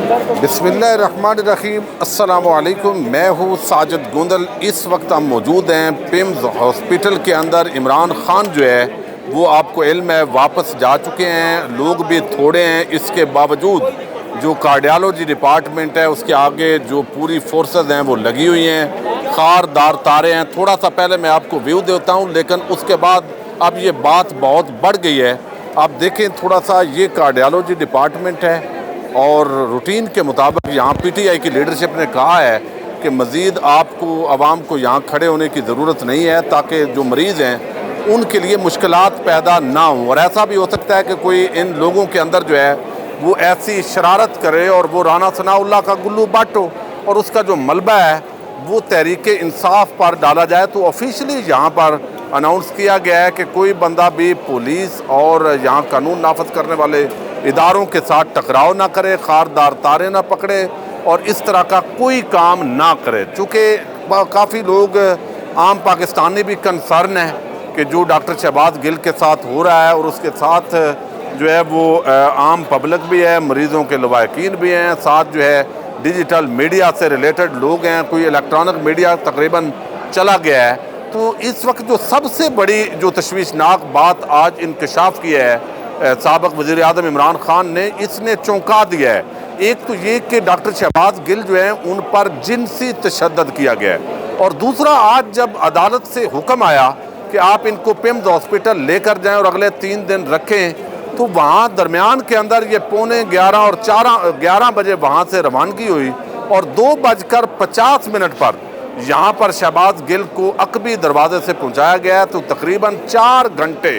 बिस्मिल्लाहिर्रहमानिर्रहीम। अस्सलामुअलैकुम। मैं हूँ साजिद गोंदल। इस वक्त हम मौजूद हैं पिम्स हॉस्पिटल के अंदर। इमरान खान जो है वो आपको इल्म है वापस जा चुके हैं। लोग भी थोड़े हैं, इसके बावजूद जो कार्डियोलॉजी डिपार्टमेंट है उसके आगे जो पूरी फोर्सेस हैं वो लगी हुई हैं, खारदार तारे हैं। थोड़ा सा पहले मैं आपको व्यू देता हूँ, लेकिन उसके बाद अब ये बात बहुत बढ़ गई है। आप देखें थोड़ा सा, ये कार्डियोलॉजी डिपार्टमेंट है और रूटीन के मुताबिक यहाँ पीटीआई की लीडरशिप ने कहा है कि मज़ीद आपको आवाम को यहाँ खड़े होने की ज़रूरत नहीं है, ताकि जो मरीज़ हैं उनके लिए मुश्किलात पैदा ना हों। और ऐसा भी हो सकता है कि कोई इन लोगों के अंदर जो है वो ऐसी शरारत करे और वो राना सनाउल्लाह का गुल्लू बाटो और उसका जो मलबा है वो तहरीक इंसाफ पर डाला जाए। तो ऑफिशियली यहाँ पर अनाउंस किया गया है कि कोई बंदा भी पुलिस और यहाँ कानून नाफज करने वाले इदारों के साथ टकराव ना करे, खारदार तारे ना पकड़े और इस तरह का कोई काम ना करे। चूँकि काफ़ी लोग आम पाकिस्तानी भी कंसर्न है कि जो डॉक्टर शहबाज गिल के साथ हो रहा है और उसके साथ जो है वो आम पब्लिक भी है, मरीज़ों के लवाकिन भी हैं, साथ जो है डिजिटल मीडिया से रिलेटेड लोग हैं, कोई इलेक्ट्रॉनिक मीडिया तकरीबन चला गया है। तो इस वक्त जो सबसे बड़ी जो तशवीशनाक बात आज इंकशाफ की है साबिक़ वज़ीर आज़म इमरान खान ने, इसने चौंका दिया है। एक तो ये कि डॉक्टर शहबाज गिल जो हैं उन पर जिनसी तशद्दुद किया गया है, और दूसरा आज जब अदालत से हुक्म आया कि आप इनको पिम्स हॉस्पिटल लेकर जाएं और अगले 3 दिन रखें, तो वहाँ दरमियान के अंदर ये 11:15 और 11 बजे वहाँ से रवानगी हुई और 2:50 पर यहाँ पर शहबाज गिल को अकबी दरवाजे से पहुँचाया गया। तो तकरीबन 4 घंटे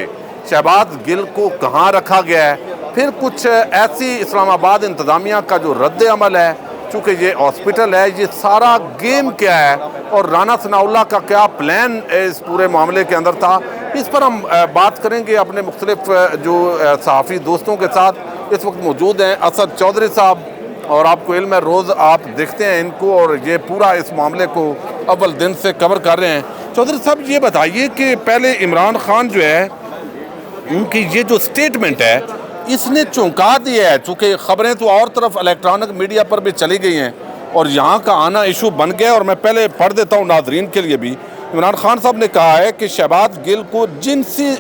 शहबाज गिल को कहाँ रखा गया है। फिर कुछ ऐसी इस्लामाबाद इंतज़ामिया का जो रद्द अमल है, चूँकि ये हॉस्पिटल है, ये सारा गेम क्या है और राना सनाउल्लाह का क्या प्लान इस पूरे मामले के अंदर था, इस पर हम बात करेंगे अपने मुख्तलिफ जो सहाफ़ी दोस्तों के साथ। इस वक्त मौजूद हैं असद चौधरी साहब, और आपको इल्म है रोज़ आप देखते हैं इनको और ये पूरा इस मामले को अव्वल दिन से कवर कर रहे हैं। चौधरी साहब ये बताइए कि पहले इमरान खान जो है उनकी ये जो स्टेटमेंट है इसने चौंका दिया है, चूँकि ख़बरें तो और तरफ इलेक्ट्रॉनिक मीडिया पर भी चली गई हैं और यहाँ का आना इशू बन गया। और मैं पहले पढ़ देता हूँ नाजरीन के लिए भी। इमरान खान साहब ने कहा है कि शहबाज गिल को जिनसी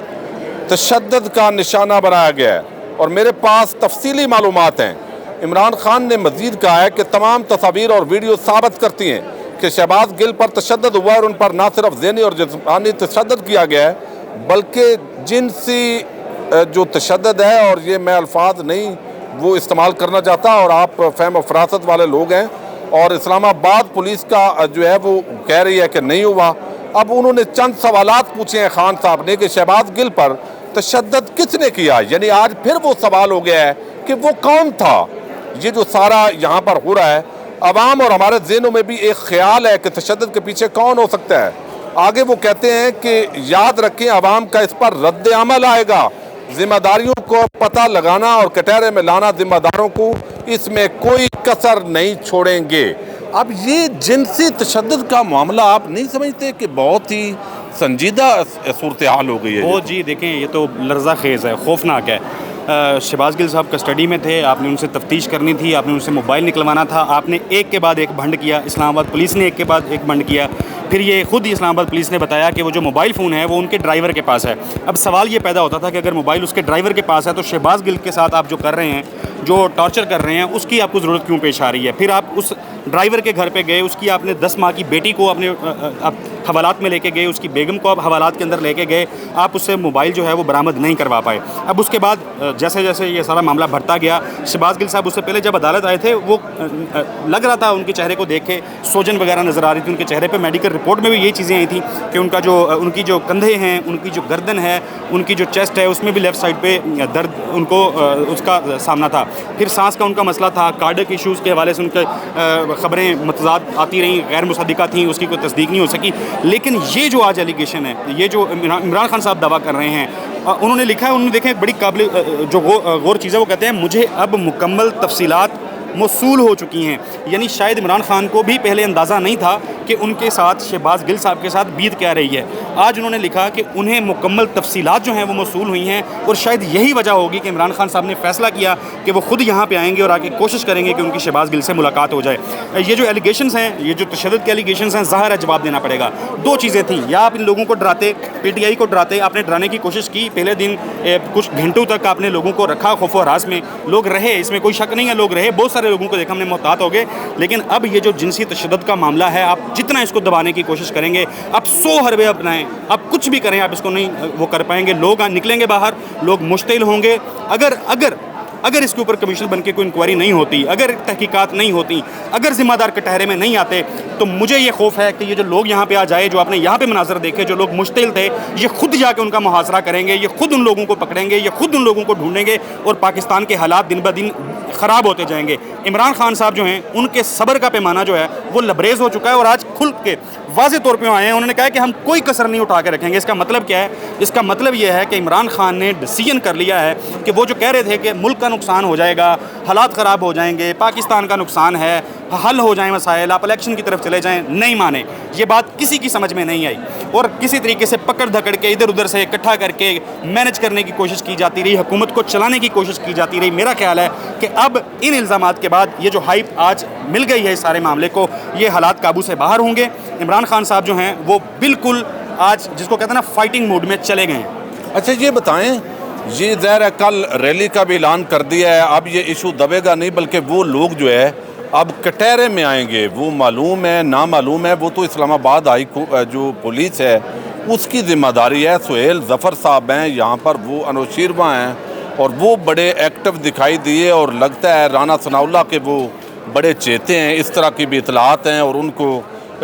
तशद्दुद का निशाना बनाया गया है और मेरे पास तफसीली मालूमात हैं। इमरान खान ने मज़ीद कहा है कि तमाम तस्वीर और वीडियो साबित करती हैं कि शहबाज गिल पर तशद्दुद हुआ और उन पर न सिर्फ ज़हनी और जिस्मानी तशद्दुद किया गया है बल्कि जिनसी जो तशद्दुद है, और ये मैं अल्फाज नहीं वो इस्तेमाल करना चाहता, और आप फ़हम फरासत वाले लोग हैं और इस्लामाबाद पुलिस का जो है वो कह रही है कि नहीं हुआ। अब उन्होंने चंद सवालात पूछे हैं खान साहब ने कि शहबाज गिल पर तशद्दुद किसने किया, यानी आज फिर वो सवाल हो गया है कि वो कौन था। ये जो सारा यहाँ पर हो रहा है, अवाम और हमारे ज़हनों में भी एक ख्याल है कि तशद्दुद के पीछे कौन हो सकता है। आगे वो कहते हैं कि याद रखें अवाम का इस पर रद्द अमल आएगा, जिम्मेदारियों को पता लगाना और कटहरे में लाना जिम्मेदारों को, इसमें कोई कसर नहीं छोड़ेंगे। अब ये जिनसी तशद्दुद का मामला आप नहीं समझते कि बहुत ही संजीदा सूरत हाल हो गई है? वो जी देखें, ये तो लर्ज़ा खेज़ है, खौफनाक है। शहबाज गिल साहब कस्टडी में थे, आपने उनसे तफ्तीश करनी थी, आपने उनसे मोबाइल निकलवाना था, आपने एक के बाद एक भंड किया। इस्लामाबाद पुलिस ने एक के बाद एक भंड किया। फिर ये खुद ही इस्लामाबाद पुलिस ने बताया कि वो जो मोबाइल फ़ोन है वो उनके ड्राइवर के पास है। अब सवाल ये पैदा होता था कि अगर मोबाइल उसके ड्राइवर के पास है तो शहबाज गिल के साथ आप जो कर रहे हैं, जो टॉर्चर कर रहे हैं, उसकी आपको ज़रूरत क्यों पेश आ रही है? फिर आप उस ड्राइवर के घर पे गए, उसकी आपने 10 माह की बेटी को अपने हवालात में लेके गए, उसकी बेगम को आप हवालात के अंदर लेके गए, आप उससे मोबाइल जो है वो बरामद नहीं करवा पाए। अब उसके बाद जैसे जैसे ये सारा मामला बढ़ता गया, शहबाज गिल साहब उससे पहले जब अदालत आए थे वो लग रहा था उनके चेहरे को देख के सोजन वगैरह नज़र आ रही थी उनके चेहरे पे। मेडिकल रिपोर्ट में भी यही चीज़ें आई थी कि उनकी जो कंधे हैं, उनकी जो गर्दन है, उनकी जो चेस्ट है, उसमें भी लेफ़्ट साइड पे दर्द उनको उसका सामना था। फिर सांस का उनका मसला था, कार्डियक इशूज़ के हवाले से उनके ख़बरें मतज़ाद आती रहीं, गैर मुसद्दिक़ा थी, उसकी कोई तस्दीक नहीं हो सकी। लेकिन ये जो आज एलिगेशन है, ये जो इमरान खान साहब दावा कर रहे हैं, उन्होंने लिखा है, उन्होंने देखें बड़ी काबिल जो गौर चीज़ है, वो कहते हैं मुझे अब मुकम्मल तफसीलात मौसूल हो चुकी हैं। यानी शायद इमरान खान को भी पहले अंदाज़ा नहीं था कि उनके साथ शहबाज गिल साहब के साथ बीत क्या रही है। आज उन्होंने लिखा कि उन्हें मुकम्मल तफसीलात जो हैं वो मौसूल हुई हैं, और शायद यही वजह होगी कि इमरान खान साहब ने फैसला किया कि वो खुद यहाँ पे आएंगे और आके कोशिश करेंगे कि उनकी शहबाज गिल से मुलाकात हो जाए। ये जो एलिगेशंस हैं, ये जो तशद्दुद के एलिगेशंस हैं, ज़ाहिर है जवाब देना पड़ेगा। दो चीज़ें थी, या आप इन लोगों को डराते, PTI को डराते, आपने डराने की कोशिश की, पहले दिन कुछ घंटों तक आपने लोगों को रखा खौफ व हरास में, लोग रहे, इसमें कोई शक नहीं है, लोग रहे, बहुत सारे लोगों को देखा हमने मोहतात हो गए। लेकिन अब ये जो जिनसी तशद्दुद का मामला है, आप जितना इसको दबाने की कोशिश करेंगे, आप 100 हरबे अपनाएं, आप कुछ भी करें, आप इसको नहीं वो कर पाएंगे। लोग निकलेंगे बाहर, लोग मुश्तिल होंगे। अगर इसके ऊपर कमीशन बन के कोई इंक्वायरी नहीं होती, अगर तहकीकात नहीं होती, अगर ज़िम्मेदार कटहरे में नहीं आते, तो मुझे ये खौफ है कि ये जो लोग यहाँ पे आ जाए, जो आपने यहाँ पे मनाजर देखे, जो लोग मुश्तिल थे, ये खुद जाके उनका मुहासरा करेंगे, ये खुद उन लोगों को पकड़ेंगे, ये खुद उन लोगों को ढूंढेंगे, और पाकिस्तान के हालात दिन ब दिन ख़राब होते जाएंगे। इमरान खान साहब जो हैं, उनके सब्र का पैमाना जो है वो लबरेज़ हो चुका है, और आज खुल के वाज़े तौर पे आए हैं। उन्होंने कहा है कि हम कोई कसर नहीं उठा के रखेंगे। इसका मतलब क्या है? इसका मतलब ये है कि इमरान खान ने डिसीजन कर लिया है कि वो जो कह रहे थे कि मुल्क का नुकसान हो जाएगा, हालात ख़राब हो जाएंगे, पाकिस्तान का नुकसान है, हल हो जाए मसाइल, आप इलेक्शन की तरफ चले जाएं, नहीं माने। ये बात किसी की समझ में नहीं आई, और किसी तरीके से पकड़ धकड़ के इधर उधर से इकट्ठा करके मैनेज करने की कोशिश की जाती रही, हुकूमत को चलाने की कोशिश की जाती रही। मेरा ख्याल है कि अब इन इल्ज़ामात के बाद ये जो हाइप आज मिल गई है इस सारे मामले को, ये हालात काबू से बाहर होंगे। इमरान खान साहब जो हैं वो बिल्कुल आज जिसको कहते हैं ना फाइटिंग मूड में चले गए हैं। अच्छा, ये बताएं, ये ज़ाहिर है कल रैली का भी ऐलान कर दिया है, अब ये इशू दबेगा नहीं, बल्कि वो लोग जो है अब कटहरे में आएंगे, वो मालूम है ना मालूम है, वो तो इस्लामाबाद जो पुलिस है उसकी ज़िम्मेदारी है। सुहेल ज़फ़र साहब हैं यहाँ पर, वो अनोशीरवा हैं, और वो बड़े एक्टिव दिखाई दिए, और लगता है राना सनाउल्लाह के वो बड़े चेते हैं, इस तरह की भी इतलात हैं, और उनको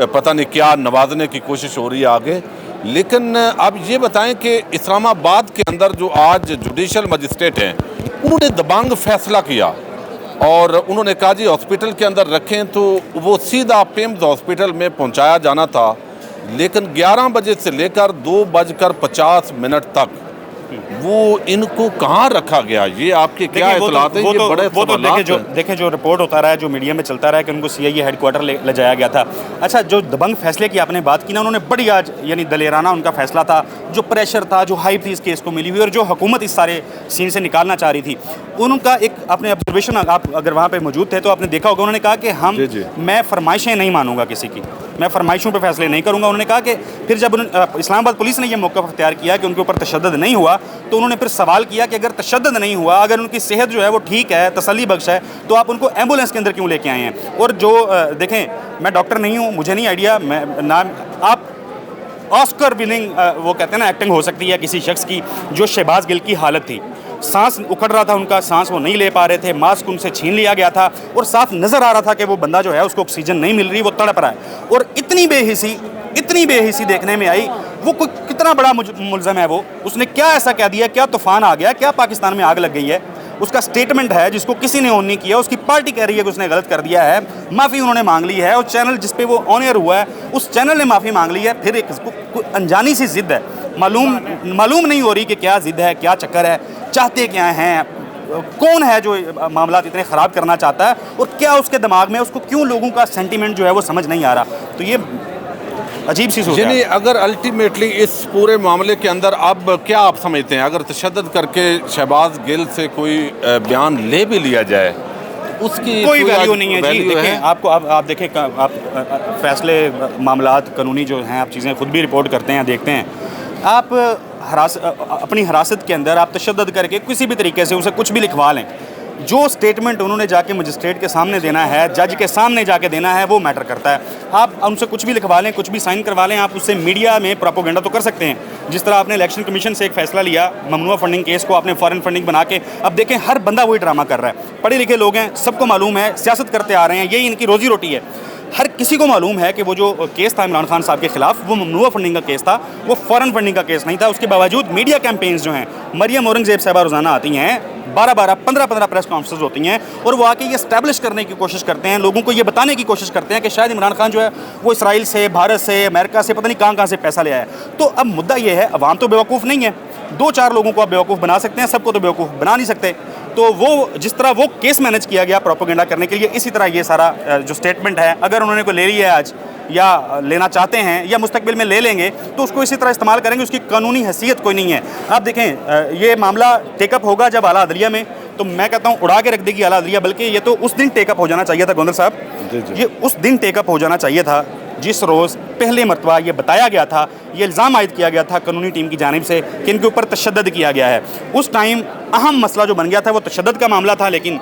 पता नहीं क्या नवाजने की कोशिश हो रही है आगे। लेकिन अब ये बताएं कि इस्लामाबाद के अंदर जो आज जुडिशल मजिस्ट्रेट हैं, उन्होंने दबंग फैसला किया, और उन्होंने कहा जी हॉस्पिटल के अंदर रखें, तो वो सीधा पिम्स हॉस्पिटल में पहुंचाया जाना था। लेकिन 11 बजे से लेकर 2:50 तक वो इनको कहाँ रखा गया, ये आपके क्या इतलात हैं? ये बड़े देखें जो रिपोर्ट होता रहा है, जो मीडिया में चलता रहा है कि उनको CIA हेडक्वार्टर ले जाया गया था। अच्छा, जो दबंग फैसले की आपने बात की ना, उन्होंने बड़ी आज यानी दलेराना उनका फैसला था, जो प्रेशर था, जो हाइप थी इस केस को मिली हुई, और जो हुकूमत इस सारे सीन से निकालना चाह रही थी, उनका एक अपने ऑब्जर्वेशन, आप अगर वहाँ पर मौजूद थे तो आपने देखा होगा, उन्होंने कहा कि मैं फरमाइशें नहीं मानूंगा किसी की, मैं फरमाइशों पर फैसले नहीं करूँगा। उन्होंने कहा कि फिर जब इस्लामाबाद पुलिस ने यह मौक़िफ़ अख्तियार किया कि उनके ऊपर तशद्दुद नहीं हुआ, तो उन्होंने फिर सवाल किया कि अगर तशद्दुद नहीं हुआ, अगर उनकी सेहत जो है वो ठीक है, तसल्ली बख्श है, तो आप उनको एम्बुलेंस के अंदर क्यों लेके आए हैं? और जो देखें, मैं डॉक्टर नहीं हूँ, मुझे नहीं आइडिया, मैं नाम आप ऑस्कर विनिंग वो कहते हैं ना एक्टिंग हो सकती है किसी शख्स की, जो शहबाज गिल की हालत थी, सांस उखड़ रहा था उनका, सांस वो नहीं ले पा रहे थे, मास्क उनसे छीन लिया गया था, और साफ नज़र आ रहा था कि वो बंदा जो है उसको ऑक्सीजन नहीं मिल रही, वो तड़प रहा है। और इतनी बेहिसी देखने में आई। वो कोई कितना बड़ा मुल्ज़म है, वो उसने क्या ऐसा कह दिया, क्या तूफ़ान आ गया, क्या पाकिस्तान में आग लग गई है? उसका स्टेटमेंट है जिसको किसी ने ऑन नहीं किया, उसकी पार्टी कह रही है कि उसने गलत कर दिया है, माफ़ी उन्होंने मांग ली है, और चैनल जिस पे वो ऑन एयर हुआ है उस चैनल ने माफ़ी मांग ली है। फिर एक अनजानी सी ज़िद्द है, मालूम नहीं हो रही कि क्या ज़िद्द है, क्या चक्कर है, चाहते क्या हैं, कौन है जो मामला इतने ख़राब करना चाहता है, और क्या उसके दिमाग में, उसको क्यों लोगों का सेंटीमेंट जो है वो समझ नहीं आ रहा। तो ये अजीब सी सोच है। अगर अल्टीमेटली इस पूरे मामले के अंदर अब क्या आप समझते हैं, अगर तशद्दुद करके शहबाज गिल से कोई बयान ले भी लिया जाए, उसकी कोई वैल्यू नहीं है जी। देखें, आप देखें, आप फैसले मामलात कानूनी जो हैं, आप चीज़ें खुद भी रिपोर्ट करते हैं, देखते हैं, आप अपनी हिरासत के अंदर आप तशद्दुद करके किसी भी तरीके से उसे कुछ भी लिखवा लें, जो स्टेटमेंट उन्होंने जाके मजिस्ट्रेट के सामने देना है, जज के सामने जाके देना है, वो मैटर करता है। आप उनसे कुछ भी लिखवा लें, कुछ भी साइन करवा लें, आप उससे मीडिया में प्रोपोगेंडा तो कर सकते हैं। जिस तरह आपने इलेक्शन कमीशन से एक फ़ैसला लिया, ममनुआ फंडिंग केस को आपने फॉरेन फंडिंग बना के, अब देखें हर बंदा वही ड्रामा कर रहा है। पढ़े लिखे लोग हैं, सबको मालूम है, सियासत करते आ रहे हैं, यही इनकी रोज़ी रोटी है। हर किसी को मालूम है कि वो जो केस था इमरान खान साहब के खिलाफ, वो ममनुआ फंडिंग का केस था, वो फॉरेन फंडिंग का केस नहीं था। उसके बावजूद मीडिया कैंपेन्स जो हैं, मरियम औरंगज़ेब साहबा रोज़ाना आती हैं, 12-12, 15-15 प्रेस कॉन्फ्रेंस होती हैं, और वो आके ये इस्टेब्लिश करने की कोशिश करते हैं, लोगों को ये बताने की कोशिश करते हैं कि शायद इमरान खान जो है वो इसराइल से, भारत से, अमेरिका से, पता नहीं कहाँ से पैसा ले आया। तो अब मुद्दा ये है, अवाम तो बेवकूफ़ नहीं है, 2-4 लोगों को आप बेवकूफ़ बना सकते हैं, सबको तो बेवकूफ़ बना नहीं सकते। तो वो जिस तरह वो केस मैनेज किया गया प्रोपेगेंडा करने के लिए, इसी तरह ये सारा जो स्टेटमेंट है, अगर उन्होंने कोई ले ली है आज या लेना चाहते हैं या मुस्तकबिल में ले लेंगे तो उसको इसी तरह इस्तेमाल करेंगे, उसकी कानूनी हैसियत कोई नहीं है। आप देखें ये मामला टेकअप होगा जब आला अदलिया में, तो मैं कहता हूँ उड़ा के रख देगी आला अदलिया, बल्कि ये तो उस दिन टेकअप हो जाना चाहिए था गोंदल साहब, ये उस दिन टेकअप हो जाना चाहिए था जिस रोज़ पहले मरतबा ये बताया गया था, ये इल्ज़ाम आयद किया गया था कानूनी टीम की जानिब से कि इनके ऊपर तशद्दुद किया गया है। उस टाइम अहम मसला जो बन गया था वो तशद्दुद का मामला था, लेकिन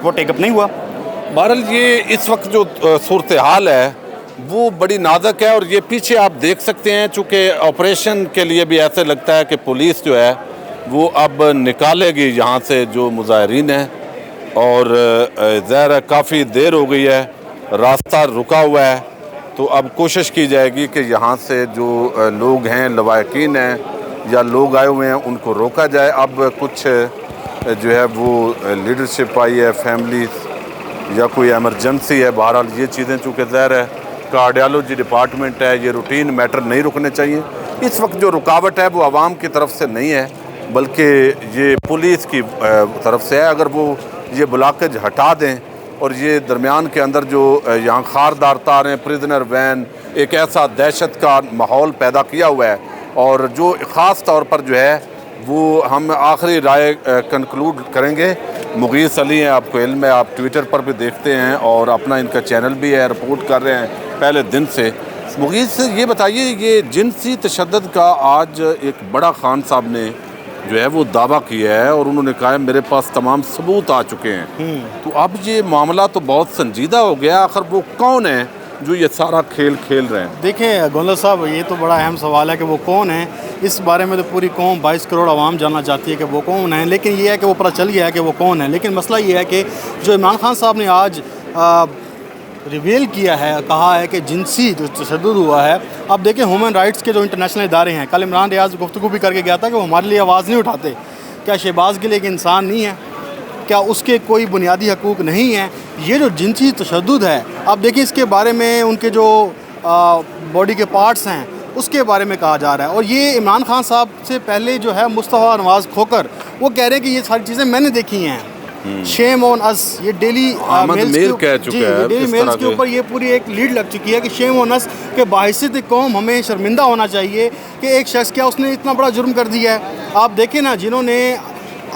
वो टेकअप नहीं हुआ। बहरहाल ये इस वक्त जो सूरत हाल है वो बड़ी नाजुक है, और ये पीछे आप देख सकते हैं चूँकि ऑपरेशन के लिए भी ऐसे लगता है कि पुलिस जो है वो अब निकालेगी यहाँ से जो मुजाहिरीन हैं, और ज़ाहिर है काफ़ी देर हो गई है, रास्ता रुका हुआ है, तो अब कोशिश की जाएगी कि यहाँ से जो लोग हैं, लवाकिन हैं या लोग आए हुए हैं, उनको रोका जाए। अब कुछ जो है वो लीडरशिप आई है, फैमिली या कोई एमरजेंसी है, बहरहाल ये चीज़ें चूँकि ज़ाहिर है कार्डियोलॉजी डिपार्टमेंट है, ये रूटीन मैटर नहीं रुकने चाहिए। इस वक्त जो रुकावट है वो आवाम की तरफ से नहीं है, बल्कि ये पुलिस की तरफ से है। अगर वो ये ब्लॉकेज हटा दें और ये दरमियान के अंदर जो यहाँ खारदार तार हैं, प्रिजनर वैन, एक ऐसा दहशत का माहौल पैदा किया हुआ है, और जो ख़ास तौर पर जो है वो हम आखिरी राय कंक्लूड करेंगे। मुगीस अली हैं, आपको इल्म है, आप ट्विटर पर भी देखते हैं और अपना इनका चैनल भी है, रिपोर्ट कर रहे हैं पहले दिन से। मुगीस ये बताइए, ये जिनसी तशद्दुद का आज एक बड़ा खान साहब ने जो है वो दावा किया है और उन्होंने कहा है मेरे पास तमाम सबूत आ चुके हैं, तो अब ये मामला तो बहुत संजीदा हो गया। आखिर वो कौन है जो ये सारा खेल खेल रहे हैं? देखिए गोंदल साहब, ये तो बड़ा अहम सवाल है कि वो कौन है। इस बारे में तो पूरी कौम 22 करोड़ आवाम जानना चाहती है कि वो कौन है, लेकिन ये है कि वो पता चल गया है कि वो कौन है। लेकिन मसला ये है कि जो इमरान खान साहब ने आज रिवील किया है, कहा है कि जिनसी जो तशद्दुद हुआ है। अब देखिए ह्यूमन राइट्स के जो इंटरनेशनल इदारे हैं, कल इमरान रियाज गुफ्तगू भी करके गया था कि वो हमारे लिए आवाज़ नहीं उठाते। क्या शहबाज गिल एक इंसान नहीं है? क्या उसके कोई बुनियादी हकूक़ नहीं है? ये जो जिनसी तशद्दुद है, अब देखिए इसके बारे में उनके जो बॉडी के पार्ट्स हैं उसके बारे में कहा जा रहा है। और ये इमरान खान साहब से पहले जो है मुस्तफ़ा नवाज़ खोकर वो कह रहे हैं कि ये सारी चीज़ें मैंने देखी हैं। शेम ऑन अस, ये डेली मेल्स के ऊपर ये पूरी एक लीड लग चुकी है कि शेम ऑन अस के बाहिसियत कौम हमें शर्मिंदा होना चाहिए कि एक शख्स क्या उसने इतना बड़ा जुर्म कर दिया है। आप देखें ना, जिन्होंने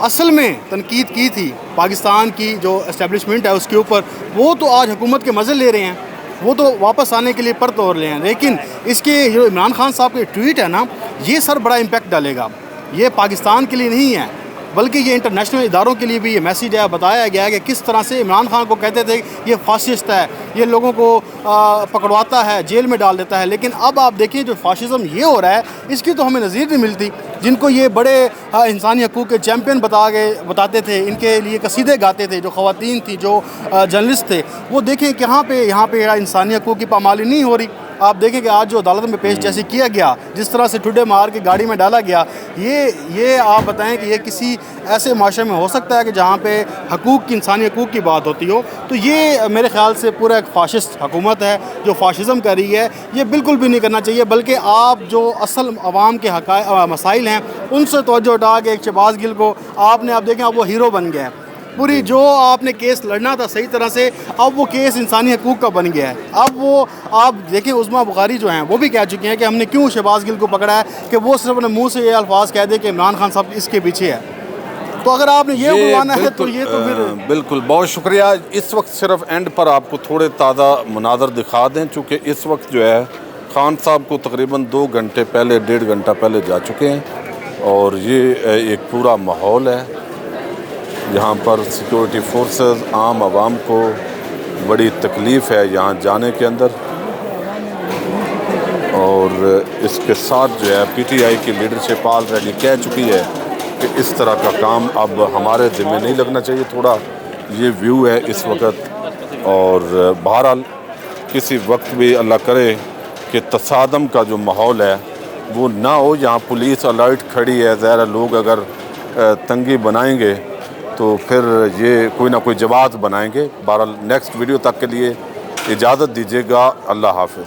असल में तनकीद की थी पाकिस्तान की जो एस्टेब्लिशमेंट है उसके ऊपर, वो तो आज हुकूमत के मज़े ले रहे हैं, वो तो वापस आने के लिए पर तोड़ रहे हैं। लेकिन इसके जो इमरान खान साहब के ट्वीट है ना, ये सर बड़ा इम्पैक्ट डालेगा। ये पाकिस्तान के लिए नहीं है, बल्कि ये इंटरनेशनल इदारों के लिए भी ये मैसेज है। बताया गया है कि किस तरह से इमरान खान को कहते थे ये फाशिस्ट है, ये लोगों को पकड़वाता है, जेल में डाल देता है। लेकिन अब आप देखिए जो फाशिज़म ये हो रहा है, इसकी तो हमें नज़ीर नहीं मिलती। जिनको ये बड़े इंसानी हकूक़ के चैम्पियन बताते थे, इनके लिए कसीदे गाते थे, जो ख़वातीन थी, जो जर्नलिस्ट थे, वो देखें कि यहाँ पे इंसानी हकूक़ की पामाली नहीं हो रही। आप देखें कि आज जो अदालत में पेश जैसे किया गया, जिस तरह से ठुड्डे मार के गाड़ी में डाला गया, ये आप बताएं कि ये किसी ऐसे माशरे में हो सकता है कि जहाँ पे हकूक़ की, इंसानी हकूक़ की बात होती हो? तो ये मेरे ख़्याल से पूरा एक फ़ाशिस्ट हुकूमत है जो फ़ाशिज़म कर रही है। ये बिल्कुल भी नहीं करना चाहिए, बल्कि आप जो असल आवाम के मसाइल हैं उनसे तवज्जो हटा के एक शहबाज गिल को आपने, आप देखें अब वो हीरो बन गया है। पूरी जो आपने केस लड़ना था सही तरह से, अब वो केस इंसानी हकूक़ का बन गया है। अब वो आप देखें उस्मा बुखारी जो हैं वो भी कह चुके हैं कि हमने क्यों शहबाज गिल को पकड़ा है कि वो सिर्फ अपने मुंह से ये अल्फाज कह दे कि इमरान खान साहब इसके पीछे है। तो अगर आपने ये उगवाना है तो ये तो फिर बिल्कुल बहुत शुक्रिया। इस वक्त सिर्फ एंड पर आपको थोड़े ताज़ा मनाज़र दिखा दें, चूँकि इस वक्त जो है खान साहब को तकरीबन 2 घंटे पहले, 1.5 घंटा पहले जा चुके हैं, और ये एक पूरा माहौल है यहाँ पर। सिक्योरिटी फोर्सेस, आम आवाम को बड़ी तकलीफ़ है यहाँ जाने के अंदर, और इसके साथ जो है PTI की लीडरशिप ऑलरेडी कह चुकी है कि इस तरह का काम अब हमारे ज़िम्मे नहीं लगना चाहिए। थोड़ा ये व्यू है इस वक्त, और बहरहाल किसी वक्त भी अल्लाह करे कि तसादम का जो माहौल है वो ना हो। यहाँ पुलिस अलर्ट खड़ी है, ज़ाहिर लोग अगर तंगी बनाएंगे तो फिर ये कोई ना कोई जवाब बनाएंगे। बहरहाल नेक्स्ट वीडियो तक के लिए इजाज़त दीजिएगा। अल्लाह हाफ़िज़।